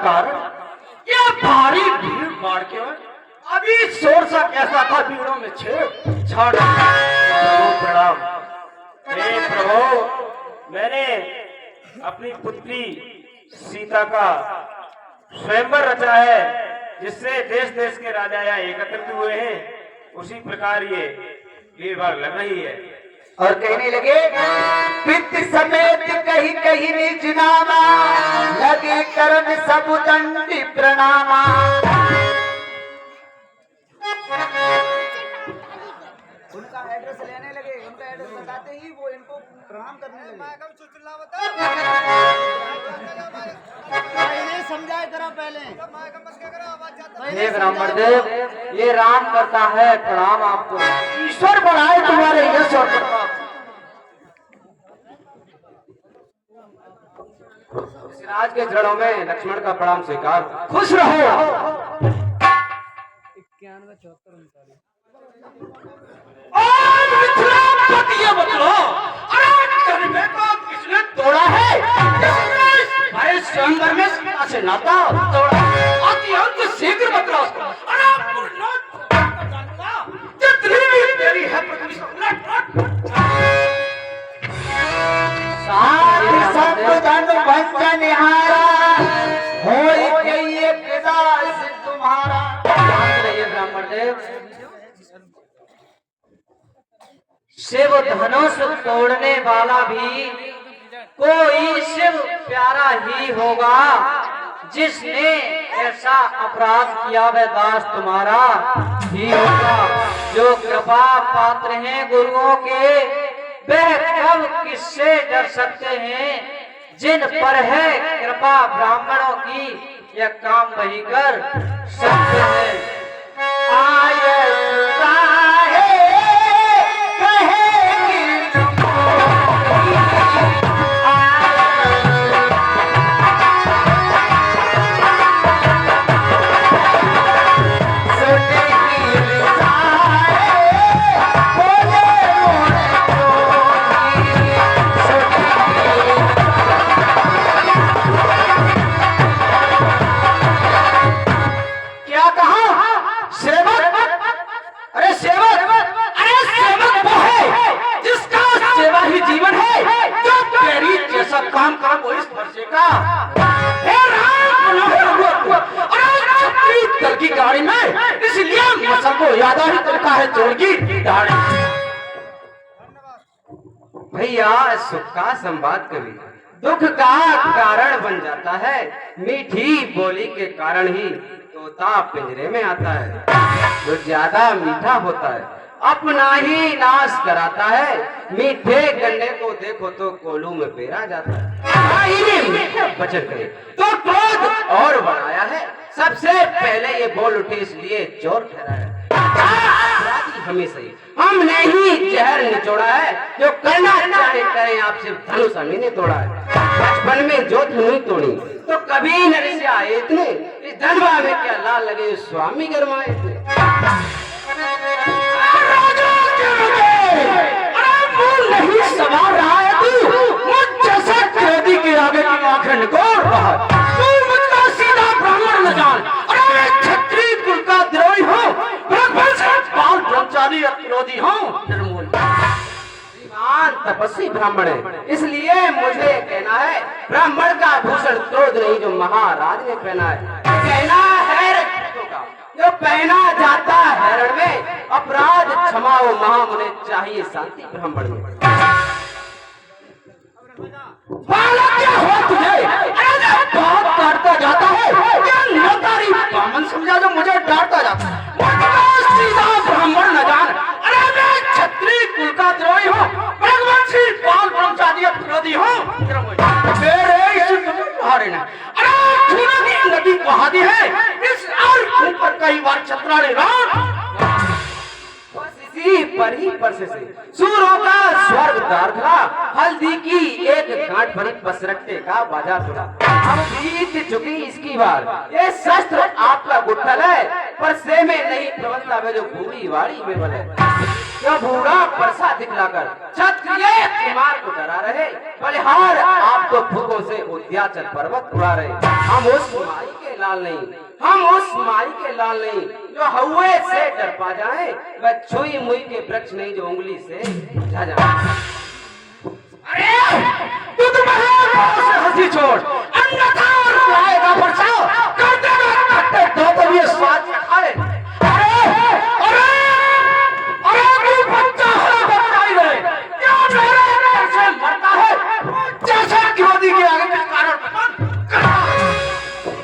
कारण ये भारी भीड़ भाड़ के अभी शोर सा कैसा था भीड़ों में छेड़ प्रणाम। हे प्रभु, मैंने अपनी पुत्री सीता का स्वयंवर रचा है, जिससे देश देश के राजा यहाँ एकत्रित हुए हैं। उसी प्रकार ये भीड़ भाड़ लग रही है। और कहने लगे, पितृ समेत कहीं कहीं निज नामा, लगे करन सब दंडी प्रणामा। उनका एड्रेस लेने लगे, उनका एड्रेस बताते ही वो इनको प्रणाम करने लगे। नहीं समझाए जरा पहले। हे ब्राह्मण देव, ये राम करता है प्रणाम आपको। ईश्वर बढ़ाए तुम्हारे यश और प्रताप। इस राज के जड़ों में लक्ष्मण का प्रणाम स्वीकार। खुश रहो। 91 ये बतलो, अरे में को किसने तोड़ा है? अरे स्वयंवर में सीता से नाता तोड़ा। अत्यंत शीघ्र बतलो उसको। अरे जितनी भी तेरी है पृथ्वी से उलट संतन भंजन हारा, होई कहिए पिदास तुम्हारा। ब्राह्मण देव, शिव धनुष तोड़ने वाला भी कोई शिव प्यारा ही होगा। जिसने ऐसा अपराध किया वह दास तुम्हारा ही होगा। जो कृपा पात्र हैं गुरुओं के, वह कब किससे डर सकते हैं। जिन पर है कृपा ब्राह्मणों की, यह काम वही कर सकते हैं। काम काम वो इस वर्षे का। हे राम, अरे की गाड़ी में, इसलिए मसल को याद ही तरीका है चोर की दाढ़ी। भैया, सुख का संवाद कभी दुख का कारण बन जाता है। मीठी बोली के कारण ही तोता पिंजरे में आता है। जो ज्यादा मीठा होता है अपना ही नाश कराता है। मीठे गन्ने को देखो तो कोलू में पेरा जाता है। मीठा बचन करे तो क्रोध और बढ़ाया है। सबसे पहले ये बोल उठे इसलिए चोर ठहराया। हमेशा ही हमने ही जहर निचोड़ा है। जो करना चाहे करें, आपसे धनुष हमें ने तोड़ा है। बचपन में जो धनुष तोड़ी तो कभी न से आए इतने। इस धनवा में क्या लाल लगे स्वामी गरमाए थे। नहीं सवार रहा है तू, मुझ जैसा क्रोधी के आगे की आंखें निकोड़ रहा है। तू मुझका सीधा ब्राह्मण न जान। अरे मैं क्षत्रिय कुल का द्रोही हूँ, भगवान से बाल ब्रह्मचारी क्रोधी हूँ, निर्मूल तपस्वी ब्राह्मण है, इसलिए मुझे कहना है ब्राह्मण का भूषण क्रोध नहीं जो महाराज ने पहना है। कहना है जो पहना जाता है रण में, अपराध क्षमाओ महामुने चाहिए शांति ब्राह्मण में। क्या हुआ तुझे? बहुत डांटता जाता है। क्या नौकरी बामन समझा जो मुझे डांटता जाता है? सीधा ब्राह्मण न जान। अरे मैं क्षत्रिय कुल का द्रोही हूँ, भगवान श्री बाल ब्रह्मचारी विरोधी हूँ। नदी बहा दी है इस और पर कई बार चतुराने इसी पर ही परसे से सूरों का स्वर्ग द्वार था। हल्दी की एक गांठ भरी पसरट्टे का बाजार खुला। हम बीत चुकी इसकी बार। ये शस्त्र आपका गुट्ठल है, पर से में नहीं प्रबलता में जो बूढ़ी वाड़ी में बने। जो बूढ़ा परसा दिखलाकर क्षत्रिय कुमार को डरा रहे, बलिहार आपको भूखों से विंध्याचल पर्वत उड़ा रहे। हम उस माई के लाल नहीं, हम उस माई के लाल नहीं जो हवा से डर पा जाए, वह छुई मुई के वृक्ष नहीं जो उंगली से बुझा जाए। अरे तू तो से हंसी छोड़, अन्यथा लाएगा बचाओ, कर देगा खट्टे दो तो ये स्वाद में खाए। अरे अरे अरे तू बच्चा है, बच्चा ही रहे, क्यों मेरे घर से मरता है? जैसे क्रोधी के आगे के कारण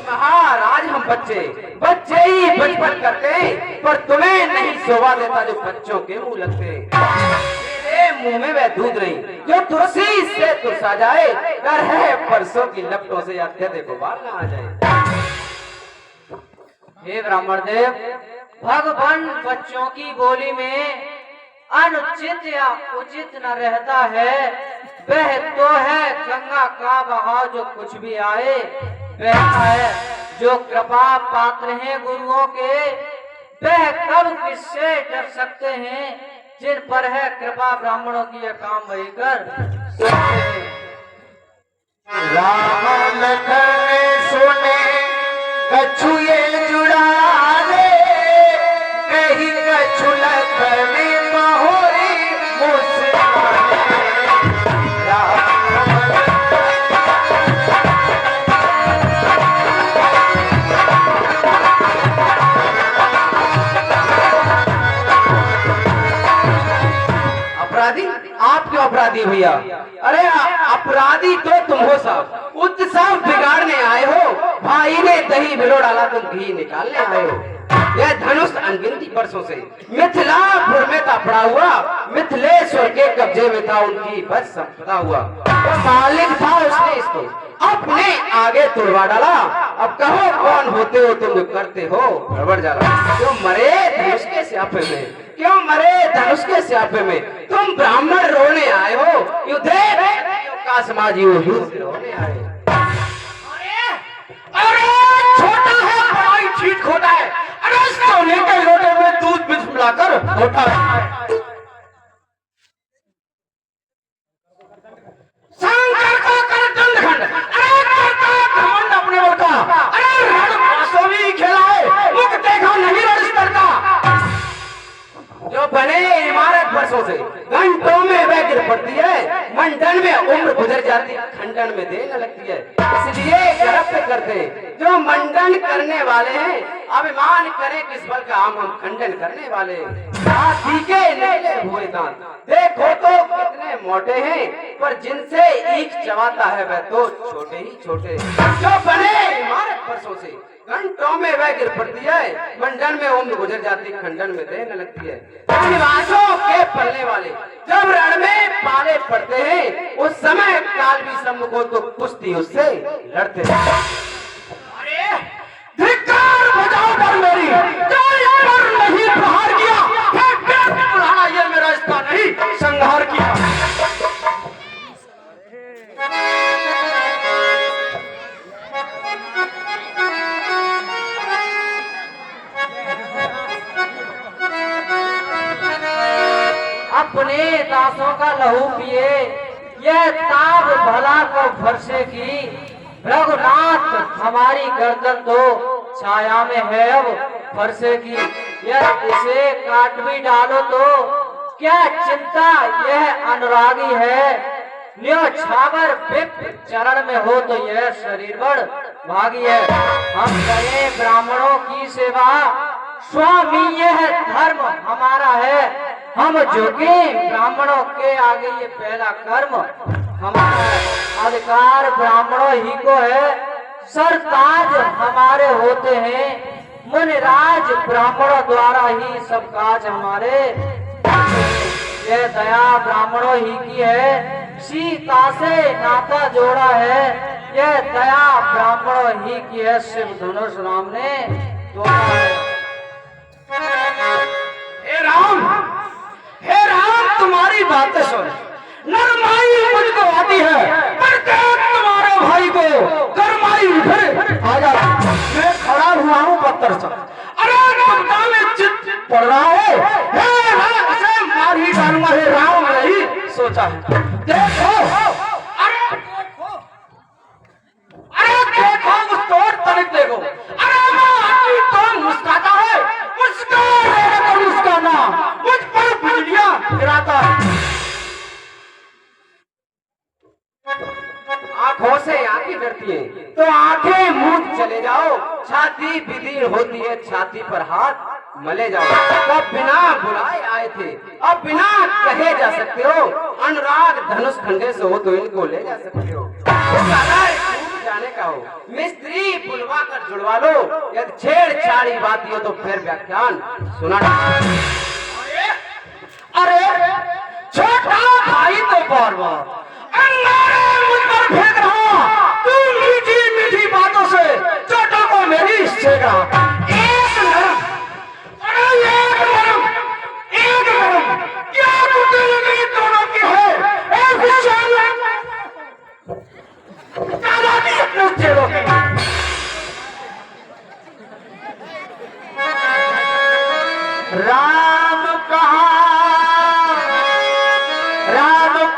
महाराज, हम बच्चे ही बचपन करते हैं, पर तुम्हें नहीं शोभा देता जो बच्चों के मुंह लगते। मेरे मुंह में वह दूध नहीं जो तुलसी से तुलसा जाए, डर है परसों की लपटों से अत्यधिक उबाल ना आ जाए। हे ब्राह्मण देव, भगवान बच्चों की बोली में अनुचित या उचित न रहता है। वह तो है गंगा का बहाव, जो कुछ भी आए बहता है। जो कृपा पात्र हैं गुरुओं के, वह कब किससे डर सकते हैं? जिन पर है कृपा ब्राह्मणों की यह काम वही कर सकते हैं। राम लखन सुने कछुए जुड़ा ले, कहीं कछु लखन मोहरी मुस्काने। अपराधी? आप क्यों अपराधी भैया? अरे अपराधी तो तुम हो साहब, उत्सव बिगाड़ने आए हो। भाई ने दही भिगो डाला, तुम घी निकालने आए हो। यह धनुष अनगिनती वर्षों से मिथिलापुर में था पड़ा हुआ, मिथिलेश्वर के कब्जे में था, उनकी बस संपदा हुआ। वो मालिक था, उसने इसको अपने आगे तुड़वा डाला। अब कहो कौन होते हो तुम जो करते हो गड़बड़ जाला? क्यों मरे धनुष के स्यापे में, क्यों मरे धनुष के स्यापे में? तुम ब्राह्मण रोने आए हो, युद्धे का समाजी हो, युद्ध रोने आए। अरे छोटा है, बड़ा ही ठीक होता है। अरे सोने के लोटे में दूध मिक्स मिलाकर होता है। शंकर का कर दंडखंड, अरे करता है घमंड अपने बल का। अरे रण पासों भी खेला है, मुख देखा नहीं रण स्तर का। जो बने इमारत वर्षों से घंटों में वह गिर पड़ती है, मंडन में उम्र गुजर जाती, खंडन में देर लगती है। इसलिए गर्व पे करते जो मंडन करने वाले हैं, अभिमान करे किस बल का, हम खंडन करने वाले। हाथी के निकले हुए दांत देखो तो कितने मोटे हैं, पर जिनसे ईख चबाता है वह तो छोटे ही छोटे। जो बने इमारत वर्षों से घंटों में वह गिर पड़ती है, मंडन में उम्र गुजर जाती, खंडन में देर न लगती है। निवासों के पलने वाले जब रण में पाले पड़ते हैं, उस समय काल भी सम्मुख हो तो कुश्ती उससे लड़ते हैं। अरे धिक्कार बजाओ पर मेरी, जो इस पर नहीं प्रहार किया, फिर बुलाना ये मेरा रिश्ता नहीं संहार किया। अपने दासों का लहू पिए, यह ताप भला को फरसे की। रघुनाथ हमारी गर्दन तो छाया में है अब फरसे की। यह इसे काट भी डालो तो क्या चिंता, यह अनुरागी है। न्यो छावर विप्र चरण में हो तो यह शरीर बड़ भागी है। हम करें ब्राह्मणों की सेवा, स्वामी यह धर्म हमारा है। हम झुके ब्राह्मणों के आगे, ये पहला कर्म हमारा है। अधिकार ब्राह्मणों ही को है, सरताज हमारे होते हैं। मुनिराज ब्राह्मणों द्वारा ही सब काज हमारे। यह दया ब्राह्मणों ही की है, सीता से नाता जोड़ा है। यह दया ब्राह्मणों ही की है, शिव धनुष राम ने तोड़ा है। हे राम तुम्हारी बातें सुन, नरमाई मुझको आती है, पर देख तुम्हारे भाई को गरमाई फिर आ जाती। मैं खड़ा हुआ हूँ पत्थर से, अरे दुविधा में चित पड़ रहा है। हे राम इसे मार ही डालूंगा, हे राम नहीं सोचा है। देखो अरे देखो आंखों से आंखें डरती हैं तो आंखें मूंद चले जाओ। छाती विदीर्ण होती है, छाती पर हाथ मले जाओ। तब बिना बुलाए आए थे, अब बिना कहे जा सकते हो। अनुराग धनुष खंडे से हो तो इनको ले जा सकते हो। जाने का हो मिस्त्री बुलवा कर जुड़वा लो। यदि छेड़छाड़ी बात हो तो फिर व्याख्यान सुना। अरे छोटा भाई तो बार बार अंगारे मुझ पर फेंक रहा। तू मीठी मीठी बातों से छोटा को मेरी सेगा। एक नरम, अरे एक नरम, एक नरम, क्या कुटिल दोनों की है। एक विशाल दादाजी अपने चेहरों के राम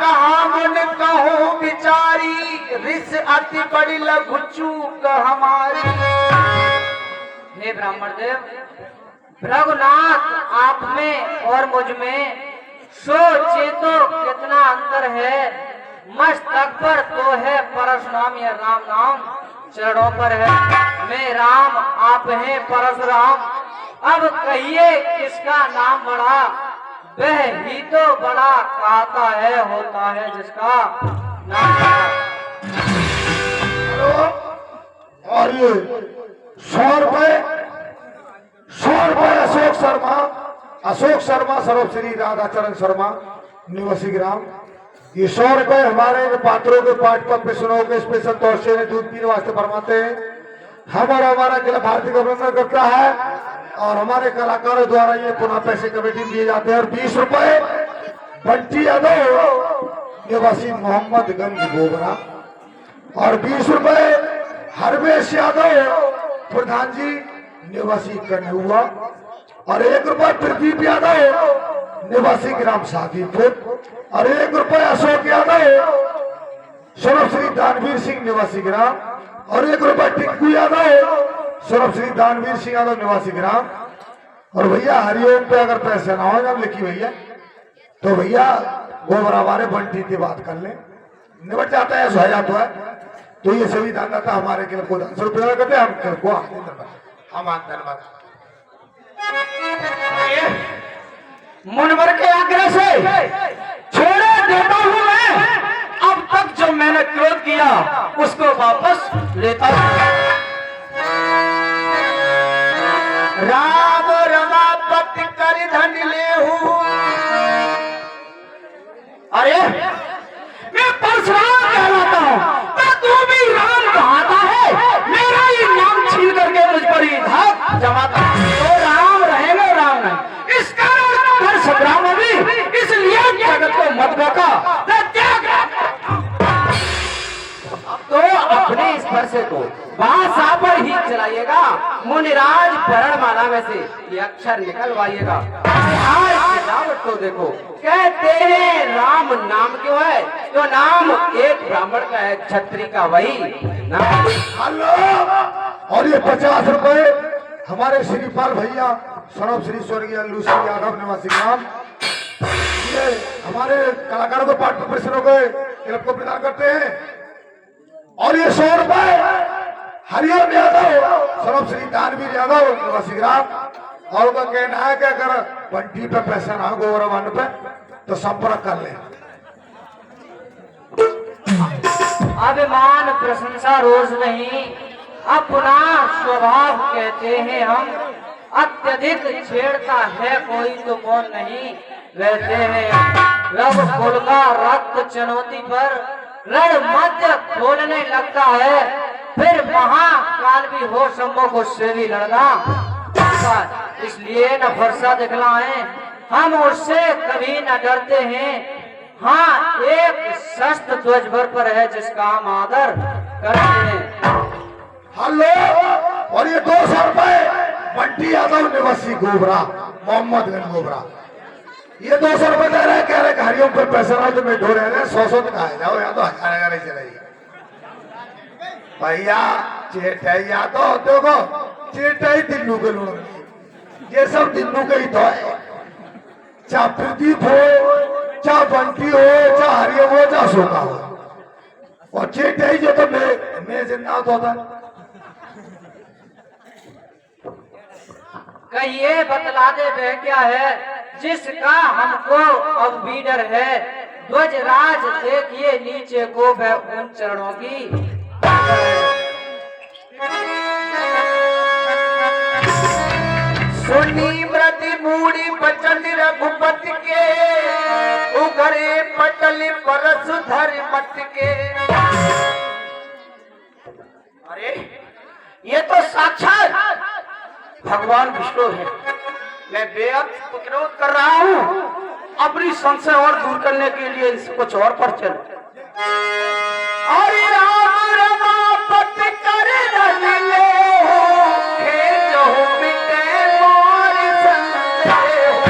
कहा मन कहो बिचारी, रिस अति बड़ी लघु चूक हमारी। हे ब्राह्मण देव, रघुनाथ आप में और मुझ में सोचे तो कितना अंतर है। मस्तक पर तो है परशुराम या राम नाम, चरणों पर है मैं राम, आप हैं परशुराम। अब कहिए किसका नाम बड़ा, वह ही तो बड़ा कहता है होता है जिसका नाम बड़ा। और ये 100 रुपए अशोक शर्मा सर्व श्री राधाचरण शर्मा निवासी ग्राम। ये 100 रुपए हमारे पात्रों के पाठ पर पेशनों के स्पेशल तौर से दूध पीने वास्ते फरमाते हैं। हमारा किला भारतीय का अभिनंदन करता है और हमारे कलाकारों द्वारा ये पुनः पैसे कमेटी दिए जाते हैं। और 20 रुपए बंटी यादव निवासी मोहम्मदगंज गोबरा, और 20 रुपए हरवेश यादव प्रधान जी निवासी कन्हुआ, और 1 रुपए प्रदीप यादव निवासी ग्राम सादीपुर, और 1 रुपए अशोक यादव सर्व श्री दानवीर सिंह निवासी ग्राम, और 1 रुपए टिक्कू यादव सर्व श्री दानवीर सिंह यादव निवासी ग्राम। और भैया हरिओम पे अगर पैसे ना हो जब लिखी भैया तो भैया गोबरा हमारे बंटी की बात कर ले, निबट जाता है, सह जाता है। तो ये सभी दानदाता हमारे के लिए को दान स्वरूप करते हैं। हम को हम धन्यवाद। मुनवर के आग्रह से छोड़े देता हूँ मैं। अब तक जो मैंने क्रोध किया उसको वापस लेता हूँ। राम रमापति कर धन लेहू, अरे मैं परशुराम कहलाता हूँ तो तू भी राम कहता है। मेरा ही नाम छीन करके मुझ पर ही धाक जमाता है। तो राम रहेगा राम नहीं, इस कारण हर संग्राम में भी इसलिए जगत को मत बका। तो अपने इस फरसे को भाषा पर ही चलाइएगा। मुनिराज वर्णमाला में से ये अक्षर निकलवाइएगा। सजावट तो देखो, कहते हैं राम नाम क्यों है, तो नाम एक ब्राह्मण का है, क्षत्रिय का वही नाम। हेलो, और ये 50 रुपए हमारे श्रीपाल भैया सर्व श्री स्वर्गीय लूसी यादव निवासी ग्राम, ये हमारे कलाकारों को पाठ प्रदर्शन क्लब को प्रदान करते हैं। और ये 100 रुपए हरिओम यादव सर्व श्री दानवीर यादव निवासी ग्राम। और उनका कहना है कि अगर बंटी पे पैसा ना हो गोवरवन पे तो संपर्क कर ले। अभिमान प्रशंसा रोज नहीं, अपना स्वभाव कहते हैं हम। अत्यधिक छेड़ता है कोई तो कौन नहीं रहते हैं। रब कुल का रक्त चुनौती पर रण मध्य खोलने लगता है, फिर महाकाल भी हो सम्मुख उससे भी लड़ना। इसलिए न फरसा दिखलाएं, हम उससे कभी न डरते हैं। हाँ, एक शस्त्र ध्वज भर पर है जिसका हम आदर करते हैं। हेलो, और ये 200 रुपए बंटी यादव निवासी गोबरा मोहम्मदगंज गोबरा, ये 200 रुपए दे रहे हैं। कह रहे हरिओम पे पैसा ना तो मैं ढो रहे हैं 100 तक आ जाओ, या तो 1000 चलेगी भैया। चेटैया तो देखो चेटाई दिल्लू के लोग, ये सब दिल्लू के ही तो है। चाहे प्रदीप हो, चाहे बंटी हो, चाहे हरिओम हो, चाहे अशोका हो, और चेट आई जो तो मैं जिंदा होता। कहिए बतला दे वह क्या है जिसका हमको अब बीडर है। ध्वज राज देखिए नीचे को वह उन चरणों की। सुनी मृति मूड़ी बचन रघुपति के, उगरे पटल परस धर मट के। अरे ये तो साक्षात भगवान विष्णु है। मैं बेअर्थ उपरोध कर रहा हूँ अपनी संशय और दूर करने के लिए इनसे कुछ और पर चल। हरि राम रमापत कर रले हो, खेजो मिटे मोर संदेह हो।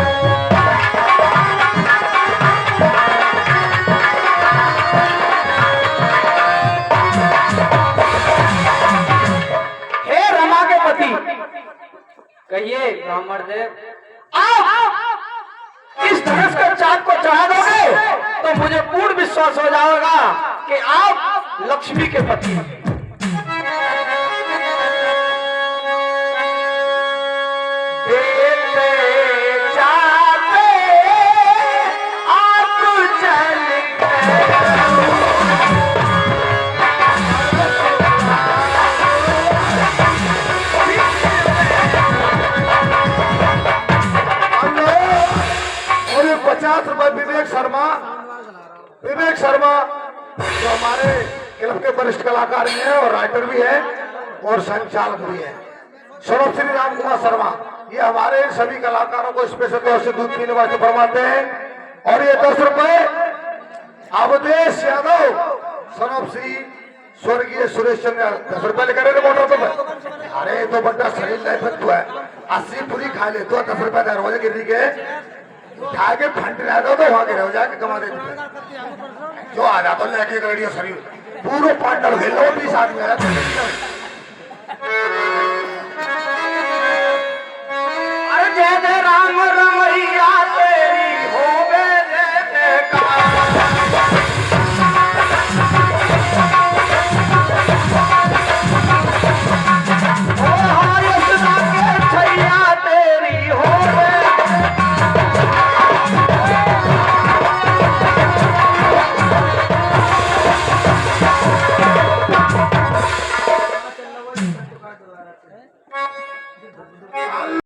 हे रमा के पति, कहिए ब्राह्मण देव। आप इस धनुष के चाक को चढ़ा दोगे तो मुझे पूर्ण विश्वास हो जाएगा कि आप लक्ष्मी के पति हैं। देते जाते आप चल और ये 50 रुपए विवेक शर्मा जो हमारे क्लब के वरिष्ठ कलाकार भी हैं और राइटर भी हैं और संचालक भी हैं। सौरभ श्री राम कुमार शर्मा ये हमारे सभी कलाकारों को स्पेशल तौर से दूध पीने वास्ते फरमाते हैं। और ये 10 रुपए अवधेश यादव सौरभ श्री स्वर्गीय सुरेश चंद्र 10 रुपए लेकर मोटर तो अरे तो बड्डा शरीर लाइफ तू है 80 पूरी खा ले तो 10 रुपए दरवाजे गिर के उठा के फंट रहा था तो वहां गिर जाके कमा दे जो आ जाता लेके रेडियो शरीर पूरा पार्टनर खेल लो 20 आदमी आया अरे जय जय राम रमैया तेरी होवे